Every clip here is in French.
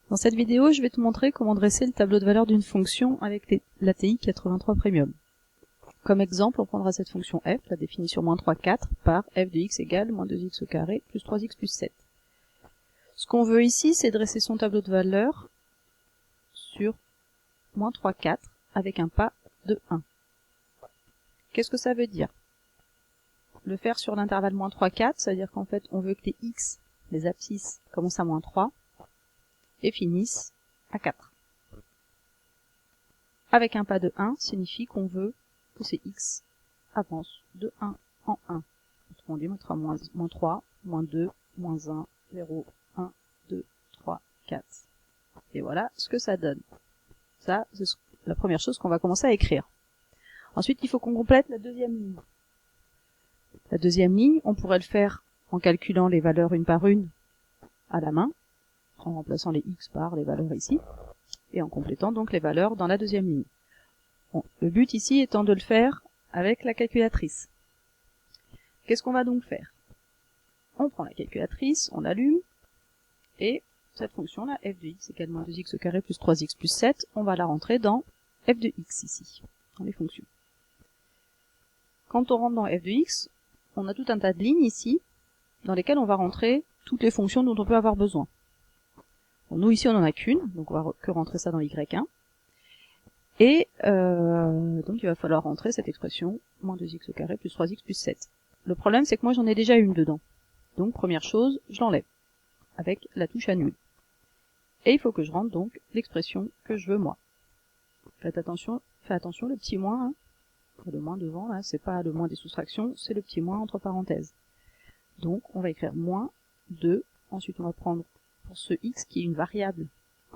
Dans cette vidéo, je vais te montrer comment dresser le tableau de valeur d'une fonction avec l'ATI 83 Premium. Comme exemple, on prendra cette fonction f, la définie sur -3, 4, par f de x égale -2x au carré plus 3x plus 7. Ce qu'on veut ici, c'est dresser son tableau de valeur sur -3, 4, avec un pas de 1. Qu'est-ce que ça veut dire? Le faire sur l'intervalle -3, 4, ça veut dire qu'en fait, on veut que les x, les abscisses, commencent à -3, et finissent à 4. Avec un pas de 1 signifie qu'on veut que ces x avancent de 1 en 1. Autrement dit, on mettra -3, -2, -1, 0, 1, 2, 3, 4. Et voilà ce que ça donne. Ça, c'est la première chose qu'on va commencer à écrire. Ensuite, il faut qu'on complète la deuxième ligne. La deuxième ligne, on pourrait le faire en calculant les valeurs une par une à la main, en remplaçant les x par les valeurs ici, et en complétant donc les valeurs dans la deuxième ligne. Bon, le but ici étant de le faire avec la calculatrice. Qu'est-ce qu'on va donc faire? On prend la calculatrice, on l'allume, et cette fonction-là, f de x égale -2x au carré plus 3x plus 7, on va la rentrer dans f de x ici, dans les fonctions. Quand on rentre dans f de x, on a tout un tas de lignes ici, dans lesquelles on va rentrer toutes les fonctions dont on peut avoir besoin. Bon, nous ici on en a qu'une, donc on va que rentrer ça dans y1. Et donc il va falloir rentrer cette expression -2x au carré plus 3x plus 7. Le problème c'est que moi j'en ai déjà une dedans. Donc première chose, je l'enlève avec la touche annule. Et il faut que je rentre donc l'expression que je veux moi. Faites attention, le petit moins, hein. Le moins devant là, c'est pas le moins des soustractions, c'est le petit moins entre parenthèses. Donc on va écrire -2, ensuite on va prendre pour ce x qui est une variable,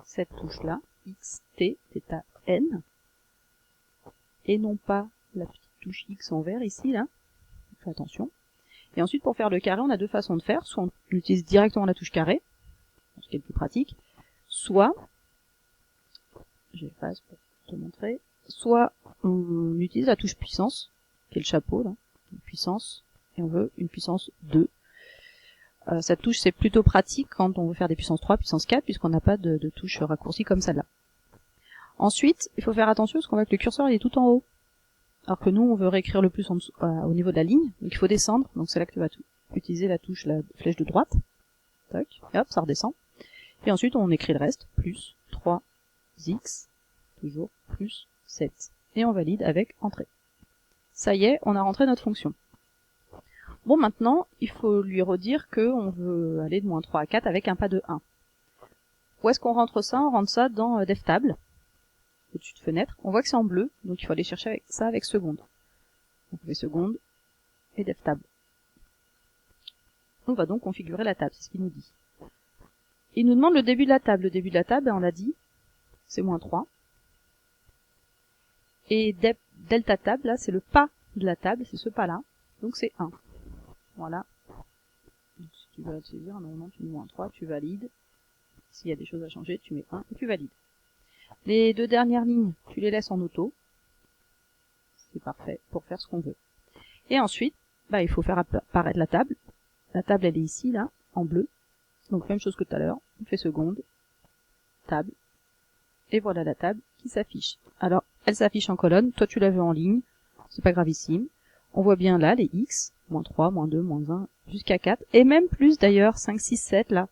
cette touche-là, x, t, θ, n, et non pas la petite touche x en vert ici, là, fais attention. Et ensuite, pour faire le carré, on a deux façons de faire, soit on utilise directement la touche carré, ce qui est le plus pratique, soit, j'efface pour te montrer, soit on utilise la touche puissance, qui est le chapeau, là, une puissance, et on veut une puissance 2. Cette touche c'est plutôt pratique quand on veut faire des puissances 3, puissance 4, puisqu'on n'a pas de touche raccourcie comme celle-là. Ensuite, il faut faire attention parce qu'on voit que le curseur il est tout en haut. Alors que nous on veut réécrire le plus en dessous, au niveau de la ligne, donc il faut descendre, donc c'est là que tu vas utiliser la touche, la flèche de droite. Tac, et hop, ça redescend. Et ensuite on écrit le reste, plus 3x, toujours, plus 7. Et on valide avec entrée. Ça y est, on a rentré notre fonction. Bon, maintenant, il faut lui redire qu'on veut aller de -3 à 4 avec un pas de 1. Où est-ce qu'on rentre ça? On rentre ça dans DefTable, au-dessus de fenêtre. On voit que c'est en bleu, donc il faut aller chercher ça avec seconde. Donc on fait seconde et DefTable. On va donc configurer la table, c'est ce qu'il nous dit. Il nous demande le début de la table. Le début de la table, on l'a dit, c'est -3. Et delta table, là, c'est le pas de la table, c'est ce pas-là, donc c'est 1. Voilà. Donc, si tu veux te dire, non, tu mets -3, tu valides. S'il y a des choses à changer, tu mets 1 et tu valides. Les deux dernières lignes, tu les laisses en auto. C'est parfait pour faire ce qu'on veut. Et ensuite, il faut faire apparaître la table. La table, elle est ici, là, en bleu. Donc, même chose que tout à l'heure. On fait seconde, table. Et voilà la table qui s'affiche. Alors, elle s'affiche en colonne. Toi, tu la veux en ligne. C'est pas gravissime. On voit bien là les x, -3, -2, -1, jusqu'à 4, et même plus d'ailleurs, 5, 6, 7 là.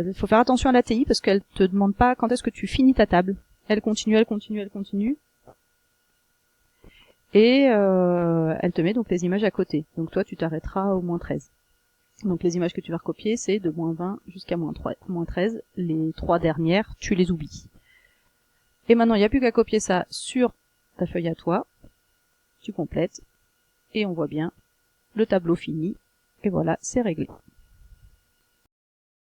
Il faut faire attention à l'ATI parce qu'elle te demande pas quand est-ce que tu finis ta table. Elle continue, elle continue, elle continue. Et elle te met donc les images à côté. Donc toi tu t'arrêteras au -13. Donc les images que tu vas recopier, c'est de -20 jusqu'à -13. Les 3 dernières, tu les oublies. Et maintenant, il n'y a plus qu'à copier ça sur ta feuille à toi. Tu complètes, et on voit bien le tableau fini, et voilà, c'est réglé.